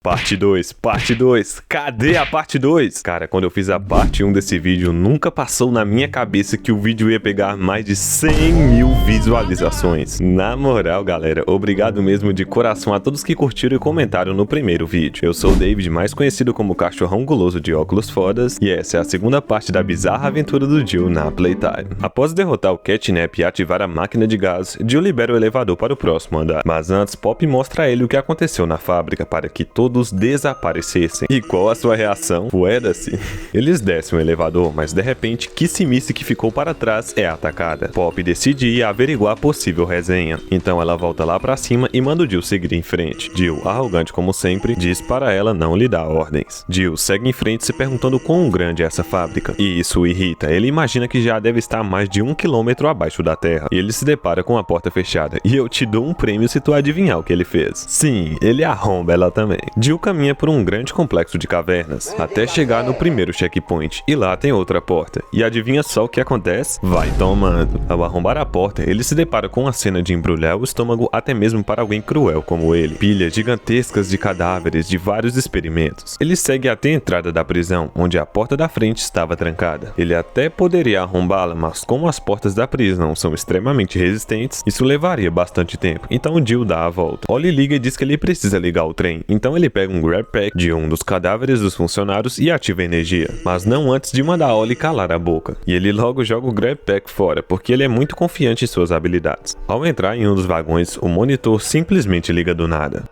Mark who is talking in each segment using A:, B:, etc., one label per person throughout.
A: Parte 2, parte 2, cadê a parte 2? Cara, quando eu fiz a parte 1 desse vídeo, nunca passou na minha cabeça que o vídeo ia pegar mais de 100 mil visualizações. Na moral, galera, obrigado mesmo de coração a todos que curtiram e comentaram no primeiro vídeo. Eu sou o David, mais conhecido como Cachorrão Guloso de Óculos Fodas, e essa é a segunda parte da bizarra aventura do Jill na Playtime. Após derrotar o Catnap e ativar a máquina de gás, Jill libera o elevador para o próximo andar. Mas antes, Pop mostra a ele o que aconteceu na fábrica para que todos desaparecessem. E qual a sua reação? Foda-se. Eles descem o elevador, mas de repente, Kissimice, que ficou para trás, é atacada. Pop decide ir averiguar a possível resenha. Então ela volta lá pra cima e manda o Jill seguir em frente. Jill, arrogante como sempre, diz para ela não lhe dar ordens. Jill segue em frente se perguntando quão grande é essa fábrica. E isso o irrita. Ele imagina que já deve estar a mais de 1 quilômetro abaixo da terra. E ele se depara com a porta fechada. E eu te dou um prêmio se tu adivinhar o que ele fez. Sim, ele arromba ela também. Jill caminha por um grande complexo de cavernas, até chegar no primeiro checkpoint, e lá tem outra porta. E adivinha só o que acontece? Vai tomando. Ao arrombar a porta, ele se depara com a cena de embrulhar o estômago até mesmo para alguém cruel como ele. Pilhas gigantescas de cadáveres de vários experimentos. Ele segue até a entrada da prisão, onde a porta da frente estava trancada. Ele até poderia arrombá-la, mas como as portas da prisão são extremamente resistentes, isso levaria bastante tempo. Então Jill dá a volta. Ollie liga e diz que ele precisa ligar o trem, então ele pega um grab pack de um dos cadáveres dos funcionários e ativa a energia, mas não antes de mandar Ollie calar a boca. E ele logo joga o grab pack fora, porque ele é muito confiante em suas habilidades. Ao entrar em um dos vagões, o monitor simplesmente liga do nada.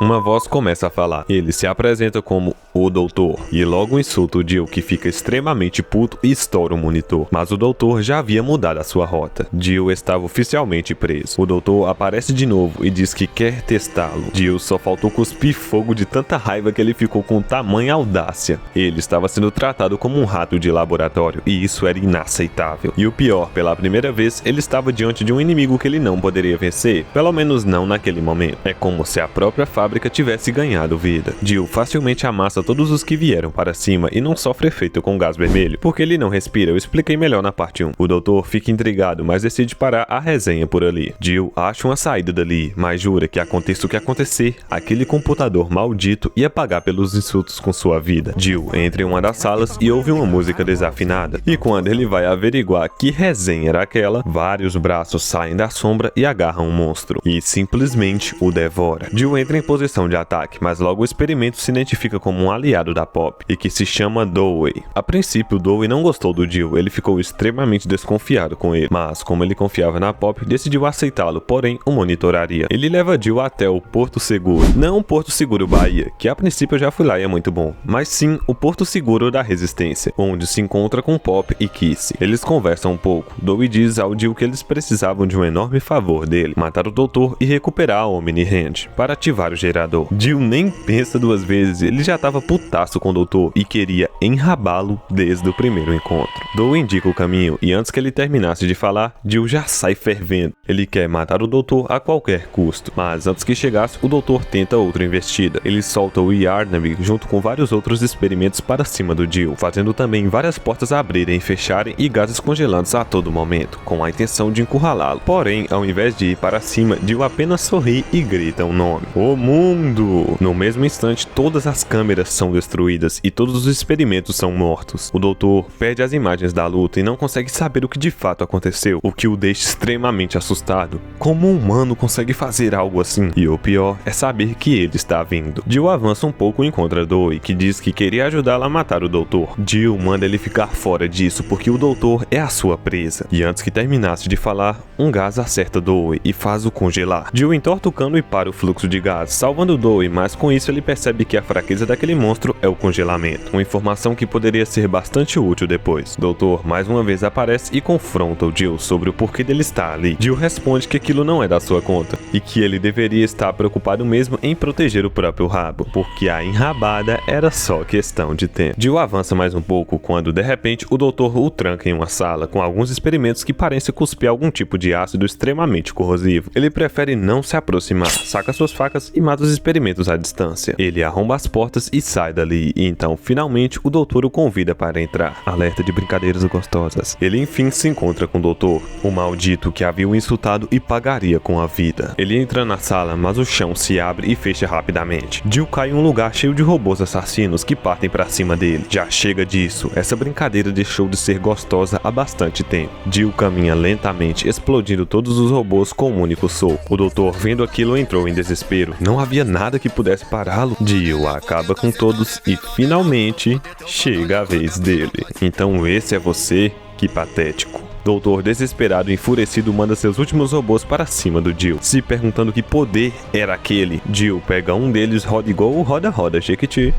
A: Uma voz começa a falar. Ele se apresenta como o doutor e logo insulta o Jill, que fica extremamente puto e estoura o monitor. Mas o doutor já havia mudado a sua rota. Jill estava oficialmente preso. O doutor aparece de novo e diz que quer testá-lo. Jill só faltou cuspir fogo de tanta raiva que ele ficou com tamanha audácia. Ele estava sendo tratado como um rato de laboratório e isso era inaceitável. E o pior, pela primeira vez, ele estava diante de um inimigo que ele não poderia vencer, pelo menos não naquele momento. É como se a própria fábrica tivesse ganhado vida. Jill facilmente amassa todos os que vieram para cima e não sofre efeito com gás vermelho, porque ele não respira. Eu expliquei melhor na parte 1. O doutor fica intrigado, mas decide parar a resenha por ali. Jill acha uma saída dali, mas jura que aconteça o que acontecer, aquele computador maldito ia pagar pelos insultos com sua vida. Jill entra em uma das salas e ouve uma música desafinada, e quando ele vai averiguar que resenha era aquela, vários braços saem da sombra e agarram um monstro, e simplesmente o devora. Jill entra em posição de ataque, mas logo o experimento se identifica como um aliado da Pop, e que se chama Dewey. A princípio, Dewey não gostou do Jill, ele ficou extremamente desconfiado com ele, mas como ele confiava na Pop, decidiu aceitá-lo, porém o monitoraria. Ele leva Jill até o Porto Seguro, não o Porto Seguro Bahia, que a princípio eu já fui lá e é muito bom, mas sim o Porto Seguro da Resistência, onde se encontra com Pop e Kiss. Eles conversam um pouco. Dewey diz ao Jill que eles precisavam de um enorme favor dele, matar o doutor e recuperar a Omni Hand para ativar o gerador. Jill nem pensa duas vezes, ele já estava putaço com o doutor e queria enrabá-lo desde o primeiro encontro. Dewey indica o caminho e antes que ele terminasse de falar, Jill já sai fervendo. Ele quer matar o doutor a qualquer custo, mas antes que chegasse, o doutor tenta outra investida. Ele solta o Yarnaby junto com vários outros experimentos para cima do Jill, fazendo também várias portas abrirem e fecharem e gases congelantes a todo momento, com a intenção de encurralá-lo. Porém, ao invés de ir para cima, Jill apenas sorri e grita um nome: O mundo! No mesmo instante, todas as câmeras são destruídas e todos os experimentos são mortos. O doutor perde as imagens da luta e não consegue saber o que de fato aconteceu, o que o deixa extremamente assustado. Como um humano consegue fazer algo assim? E o pior é saber que ele está vindo. Jill avança um pouco e encontra Dewey, que diz que queria ajudá-la a matar o doutor. Jill manda ele ficar fora disso porque o doutor é a sua presa. E antes que terminasse de falar, um gás acerta Dewey e faz-o congelar. Jill entorta o cano e para o fluxo de gás, salvando Dewey, mas com isso ele percebe que a fraqueza daquele monstro é o congelamento, uma informação que poderia ser bastante útil depois. Doutor mais uma vez aparece e confronta o Jill sobre o porquê dele estar ali. Jill responde que aquilo não é da sua conta e que ele deveria estar preocupado mesmo em proteger o próprio rabo, porque a enrabada era só questão de tempo. Jill avança mais um pouco quando de repente o doutor o tranca em uma sala com alguns experimentos que parecem cuspir algum tipo de ácido extremamente corrosivo. Ele prefere não se aproximar, saca suas facas e mata os experimentos à distância. Ele arromba as portas e sai dali, e então finalmente o doutor o convida para entrar. Alerta de brincadeiras gostosas. Ele enfim se encontra com o doutor, o maldito que havia o insultado e pagaria com a vida. Ele entra na sala, mas o chão se abre e fecha rapidamente. Jill cai em um lugar cheio de robôs assassinos que partem para cima dele. Já chega disso, essa brincadeira deixou de ser gostosa há bastante tempo. Jill caminha lentamente, explodindo todos os robôs com um único soco. O doutor, vendo aquilo, entrou em desespero. Não havia nada que pudesse pará-lo. Jill acaba com todos e finalmente chega a vez dele. Então esse é você? Que patético. Doutor, desesperado e enfurecido, manda seus últimos robôs para cima do Jill, se perguntando que poder era aquele. Jill pega um deles, roda igual o roda-roda Jequiti,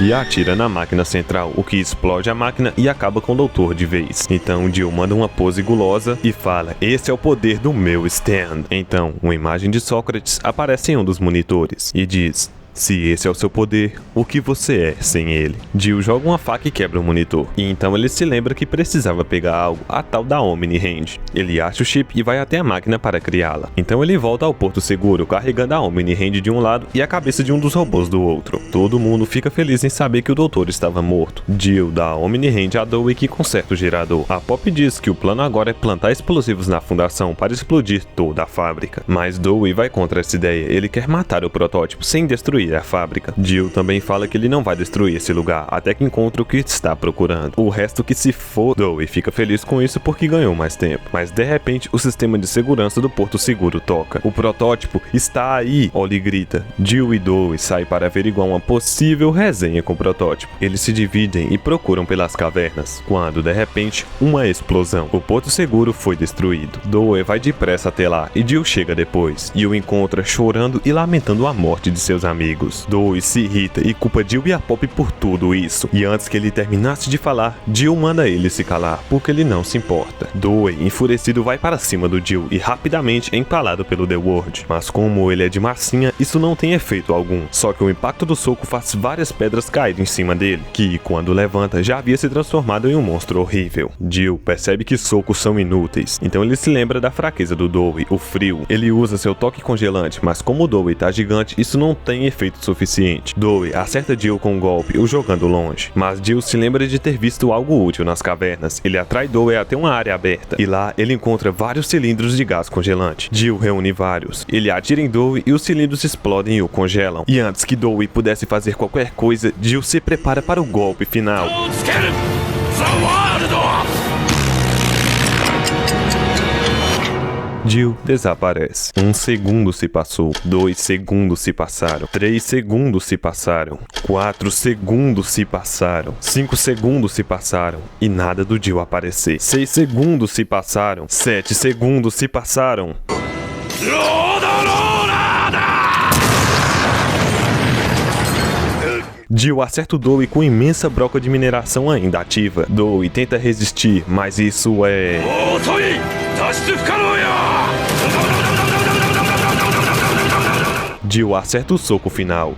A: e atira na máquina central, o que explode a máquina e acaba com o doutor de vez. Então Jill manda uma pose gulosa e fala: esse é o poder do meu stand. Então, uma imagem de Sócrates aparece em um dos monitores e diz: se esse é o seu poder, o que você é sem ele? Jill joga uma faca e quebra o monitor. E então ele se lembra que precisava pegar algo, a tal da Omni Hand. Ele acha o chip e vai até a máquina para criá-la. Então ele volta ao porto seguro, carregando a Omni Hand de um lado e a cabeça de um dos robôs do outro. Todo mundo fica feliz em saber que o doutor estava morto. Jill dá a Omni Hand a Dewey que conserta o gerador. A Pop diz que o plano agora é plantar explosivos na fundação para explodir toda a fábrica. Mas Dewey vai contra essa ideia. Ele quer matar o protótipo sem destruir a fábrica. Jill também fala que ele não vai destruir esse lugar até que encontre o que está procurando. O resto que se for. Dewey fica feliz com isso porque ganhou mais tempo. Mas de repente o sistema de segurança do porto seguro toca. O protótipo está aí! Ollie grita. Jill e Dewey saem para averiguar uma possível resenha com o protótipo. Eles se dividem e procuram pelas cavernas, quando de repente uma explosão. O porto seguro foi destruído. Dewey vai depressa até lá e Jill chega depois e o encontra chorando e lamentando a morte de seus amigos. Dewey se irrita e culpa Jill e a Pop por tudo isso. E antes que ele terminasse de falar, Jill manda ele se calar, porque ele não se importa. Dewey, enfurecido, vai para cima do Jill e rapidamente é empalado pelo The Ward. Mas como ele é de massinha, isso não tem efeito algum. Só que o impacto do soco faz várias pedras caírem em cima dele, que quando levanta já havia se transformado em um monstro horrível. Jill percebe que socos são inúteis, então ele se lembra da fraqueza do Dewey, o frio. Ele usa seu toque congelante, mas como o Dewey tá gigante, isso não tem efeito suficiente. Dewey acerta Jill com um golpe, o jogando longe. Mas Jill se lembra de ter visto algo útil nas cavernas. Ele atrai Dewey até uma área aberta, e lá ele encontra vários cilindros de gás congelante. Jill reúne vários. Ele atira em Dewey e os cilindros explodem e o congelam. E antes que Dewey pudesse fazer qualquer coisa, Jill se prepara para o golpe final. Jill desaparece. 1 segundo se passou, 2 segundos se passaram, 3 segundos se passaram, 4 segundos se passaram, 5 segundos se passaram e nada do Jill aparecer. 6 segundos se passaram, 7 segundos se passaram. Jill acerta o Dewey com imensa broca de mineração ainda ativa. Dewey tenta resistir, mas isso é... Jill acerta o soco final.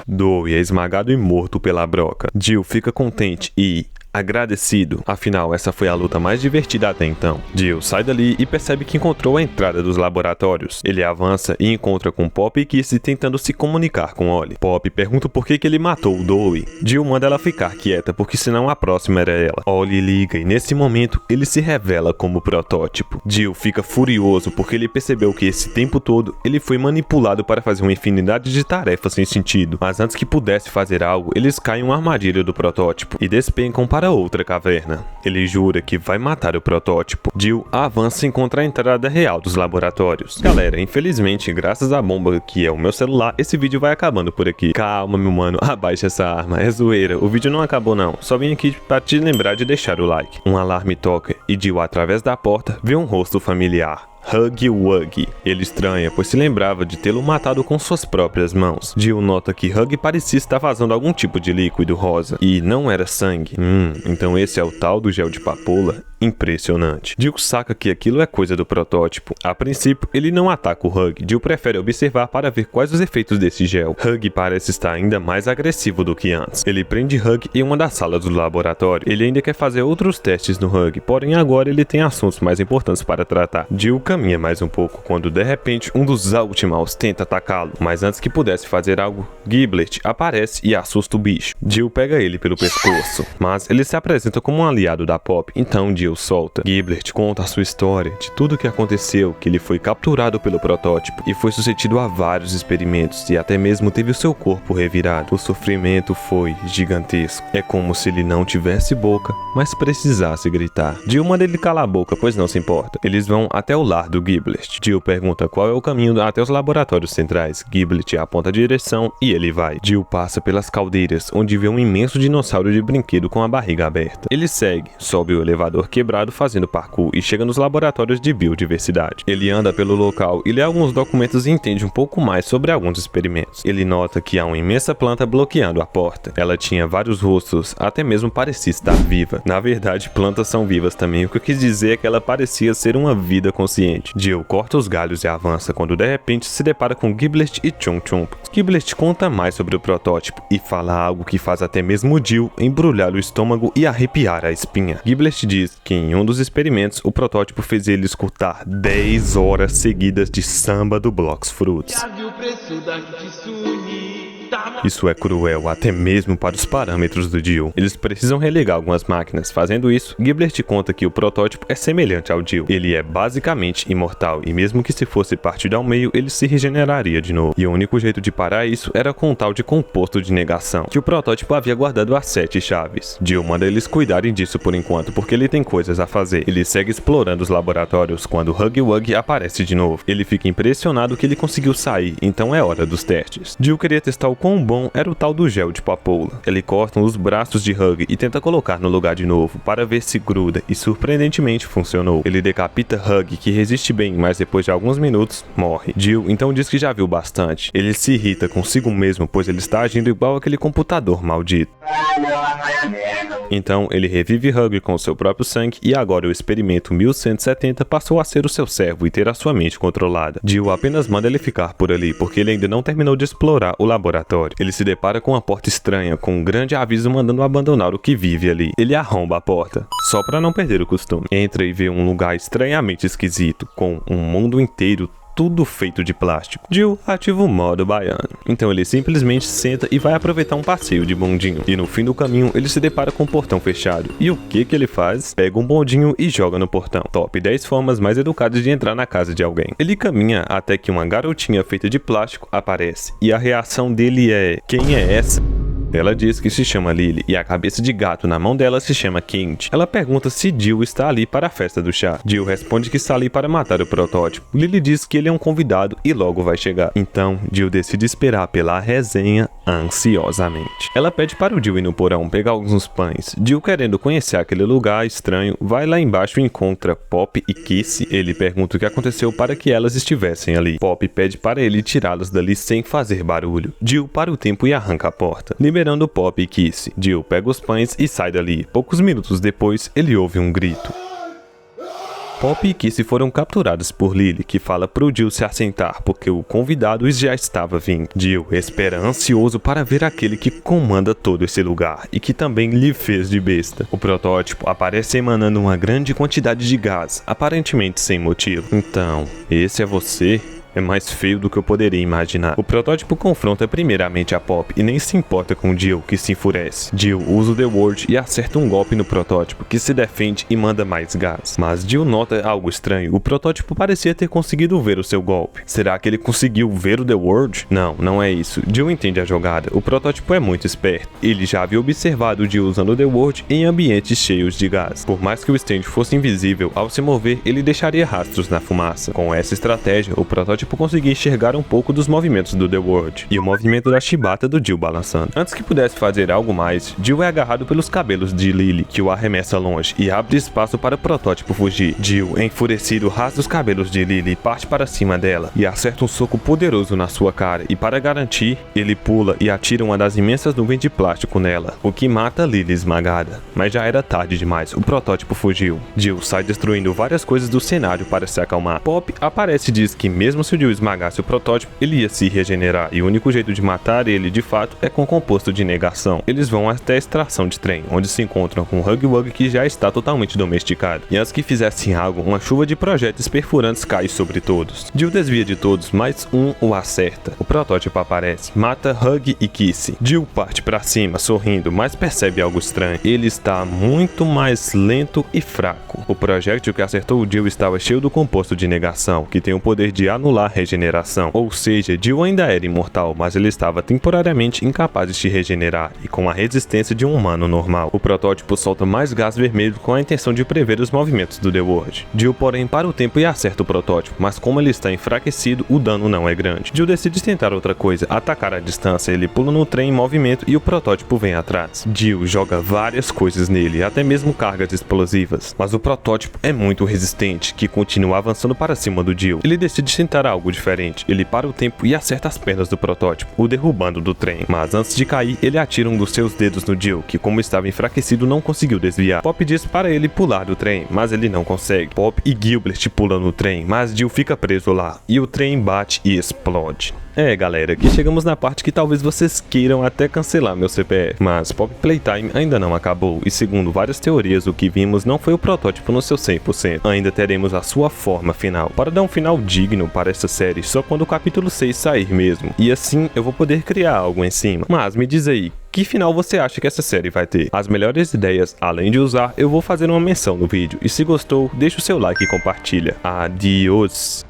A: Dewey é esmagado e morto pela broca. Jill fica contente e agradecido, afinal essa foi a luta mais divertida até então. Jill sai dali e percebe que encontrou a entrada dos laboratórios. Ele avança e encontra com Pop e Kissy tentando se comunicar com Ollie. Pop pergunta por que ele matou o Dewey. Jill manda ela ficar quieta, porque senão a próxima era ela. Ollie liga e nesse momento ele se revela como protótipo. Jill fica furioso porque ele percebeu que esse tempo todo ele foi manipulado para fazer uma infinidade de tarefas sem sentido. Mas antes que pudesse fazer algo, eles caem em uma armadilha do protótipo e despencam para outra caverna. Ele jura que vai matar o protótipo. Jill avança e encontra a entrada real dos laboratórios. Galera, infelizmente, graças à bomba que é o meu celular, esse vídeo vai acabando por aqui. Calma, meu mano, abaixa essa arma, é zoeira, o vídeo não acabou não, só vim aqui pra te lembrar de deixar o like. Um alarme toca e Jill, através da porta, vê um rosto familiar. Huggy Wuggy. Ele estranha, pois se lembrava de tê-lo matado com suas próprias mãos. Jill nota que Huggy parecia estar vazando algum tipo de líquido rosa, e não era sangue. Então esse é o tal do gel de papoula? Impressionante. Jill saca que aquilo é coisa do protótipo. A princípio, ele não ataca o Huggy. Jill prefere observar para ver quais os efeitos desse gel. Huggy parece estar ainda mais agressivo do que antes. Ele prende Huggy em uma das salas do laboratório. Ele ainda quer fazer outros testes no Huggy, porém agora ele tem assuntos mais importantes para tratar. Jill caminha mais um pouco, quando de repente um dos Ultimaus tenta atacá-lo, mas antes que pudesse fazer algo, Giblet aparece e assusta o bicho. Jill pega ele pelo pescoço, mas ele se apresenta como um aliado da Pop, então Jill solta. Giblet conta a sua história, de tudo o que aconteceu, que ele foi capturado pelo protótipo e foi submetido a vários experimentos e até mesmo teve o seu corpo revirado. O sofrimento foi gigantesco. É como se ele não tivesse boca, mas precisasse gritar. Jill manda ele calar a boca, pois não se importa. Eles vão até o lar do Giblet. Jill pergunta qual é o caminho até os laboratórios centrais. Giblet aponta a direção e ele vai. Jill passa pelas caldeiras, onde vê um imenso dinossauro de brinquedo com a barriga aberta. Ele segue, sobe o elevador quebrado fazendo parkour e chega nos laboratórios de biodiversidade. Ele anda pelo local e lê alguns documentos e entende um pouco mais sobre alguns experimentos. Ele nota que há uma imensa planta bloqueando a porta. Ela tinha vários rostos, até mesmo parecia estar viva. Na verdade, plantas são vivas também, o que eu quis dizer é que ela parecia ser uma vida consciente. Jill corta os galhos e avança, quando de repente se depara com Giblet e Chum Chum. Giblet conta mais sobre o protótipo e fala algo que faz até mesmo Jill embrulhar o estômago e arrepiar a espinha. Giblet diz que em um dos experimentos o protótipo fez ele escutar 10 horas seguidas de samba do Blox Fruits. Isso é cruel até mesmo para os parâmetros do Jill. Eles precisam religar algumas máquinas. Fazendo isso, Giblet conta que o protótipo é semelhante ao Jill. Ele é basicamente imortal e mesmo que se fosse partido ao meio, ele se regeneraria de novo. E o único jeito de parar isso era com um tal de composto de negação, que o protótipo havia guardado as 7 chaves. Jill manda eles cuidarem disso por enquanto, porque ele tem coisas a fazer. Ele segue explorando os laboratórios quando Huggy Wuggy aparece de novo. Ele fica impressionado que ele conseguiu sair, então é hora dos testes. Jill queria testar o quão bom era o tal do gel de papoula. Ele corta os braços de Huggy e tenta colocar no lugar de novo, para ver se gruda, e surpreendentemente funcionou. Ele decapita Huggy, que resiste bem, mas depois de alguns minutos, morre. Jill então diz que já viu bastante. Ele se irrita consigo mesmo, pois ele está agindo igual aquele computador maldito. Então ele revive Huggy com seu próprio sangue e agora o experimento 1170 passou a ser o seu servo e ter a sua mente controlada. Jill apenas manda ele ficar por ali, porque ele ainda não terminou de explorar o laboratório. Ele se depara com uma porta estranha, com um grande aviso mandando abandonar o que vive ali. Ele arromba a porta, só para não perder o costume. Entra e vê um lugar estranhamente esquisito, com um mundo inteiro tudo feito de plástico. Jill ativa o modo baiano. Então ele simplesmente senta e vai aproveitar um passeio de bondinho. E no fim do caminho ele se depara com um portão fechado. E o que ele faz? Pega um bondinho e joga no portão. Top 10 formas mais educadas de entrar na casa de alguém. Ele caminha até que uma garotinha feita de plástico aparece. E a reação dele é: quem é essa? Ela diz que se chama Lily e a cabeça de gato na mão dela se chama Kent. Ela pergunta se Jill está ali para a festa do chá. Jill responde que está ali para matar o protótipo. Lily diz que ele é um convidado e logo vai chegar. Então, Jill decide esperar pela resenha ansiosamente. Ela pede para o Jill ir no porão pegar alguns pães. Jill, querendo conhecer aquele lugar estranho, vai lá embaixo e encontra Pop e Kissy. Ele pergunta o que aconteceu para que elas estivessem ali. Pop pede para ele tirá-las dali sem fazer barulho. Jill para o tempo e arranca a porta, liberando Pop e Kissy. Jill pega os pães e sai dali. Poucos minutos depois, ele ouve um grito. Pop e Kissy foram capturados por Lily, que fala pro Jill se assentar, porque o convidado já estava vindo. Jill espera ansioso para ver aquele que comanda todo esse lugar, e que também lhe fez de besta. O protótipo aparece emanando uma grande quantidade de gás, aparentemente sem motivo. Então, esse é você? É mais feio do que eu poderia imaginar. O protótipo confronta primeiramente a Pop e nem se importa com Jill, que se enfurece. Jill usa o The Word e acerta um golpe no protótipo, que se defende e manda mais gás. Mas Jill nota algo estranho. O protótipo parecia ter conseguido ver o seu golpe. Será que ele conseguiu ver o The Word? Não, não é isso. Jill entende a jogada. O protótipo é muito esperto. Ele já havia observado Jill usando o The Word em ambientes cheios de gás. Por mais que o stand fosse invisível, ao se mover, ele deixaria rastros na fumaça. Com essa estratégia, o protótipo protótipo conseguia enxergar um pouco dos movimentos do The World e o movimento da chibata do Jill balançando. Antes que pudesse fazer algo mais, Jill é agarrado pelos cabelos de Lily, que o arremessa longe e abre espaço para o protótipo fugir. Jill, enfurecido, rasga os cabelos de Lily e parte para cima dela e acerta um soco poderoso na sua cara, e para garantir, ele pula e atira uma das imensas nuvens de plástico nela, o que mata Lily esmagada. Mas já era tarde demais, o protótipo fugiu. Jill sai destruindo várias coisas do cenário para se acalmar. Pop aparece e diz que mesmo se o Jill esmagasse o protótipo, ele ia se regenerar, e o único jeito de matar ele de fato é com composto de negação. Eles vão até a extração de trem, onde se encontram com Huggy Wuggy, que já está totalmente domesticado. E antes que fizessem algo, uma chuva de projéteis perfurantes cai sobre todos. Jill desvia de todos, mas um o acerta. O protótipo aparece, mata Huggy e Kissy. Jill parte para cima, sorrindo, mas percebe algo estranho. Ele está muito mais lento e fraco. O projétil que acertou o Jill estava cheio do composto de negação, que tem o poder de anular regeneração. Ou seja, Jill ainda era imortal, mas ele estava temporariamente incapaz de se regenerar e com a resistência de um humano normal. O protótipo solta mais gás vermelho com a intenção de prever os movimentos do The World. Jill, porém, para o tempo e acerta o protótipo, mas como ele está enfraquecido, o dano não é grande. Jill decide tentar outra coisa, atacar à distância. Ele pula no trem em movimento e o protótipo vem atrás. Jill joga várias coisas nele, até mesmo cargas explosivas, mas o protótipo é muito resistente, que continua avançando para cima do Jill. Ele decide tentar algo diferente. Ele para o tempo e acerta as pernas do protótipo, o derrubando do trem. Mas antes de cair, ele atira um dos seus dedos no Jill, que como estava enfraquecido não conseguiu desviar. Pop diz para ele pular do trem, mas ele não consegue. Pop e Gilbert pulam no trem, mas Jill fica preso lá, e o trem bate e explode. Galera, aqui chegamos na parte que talvez vocês queiram até cancelar meu CPF, mas Pop Playtime ainda não acabou, e segundo várias teorias, o que vimos não foi o protótipo no seu 100%. Ainda teremos a sua forma final, para dar um final digno para essa série, só quando o capítulo 6 sair mesmo, e assim eu vou poder criar algo em cima. Mas me diz aí, que final você acha que essa série vai ter? As melhores ideias, além de usar, eu vou fazer uma menção no vídeo, e se gostou, deixa o seu like e compartilha. Adiós!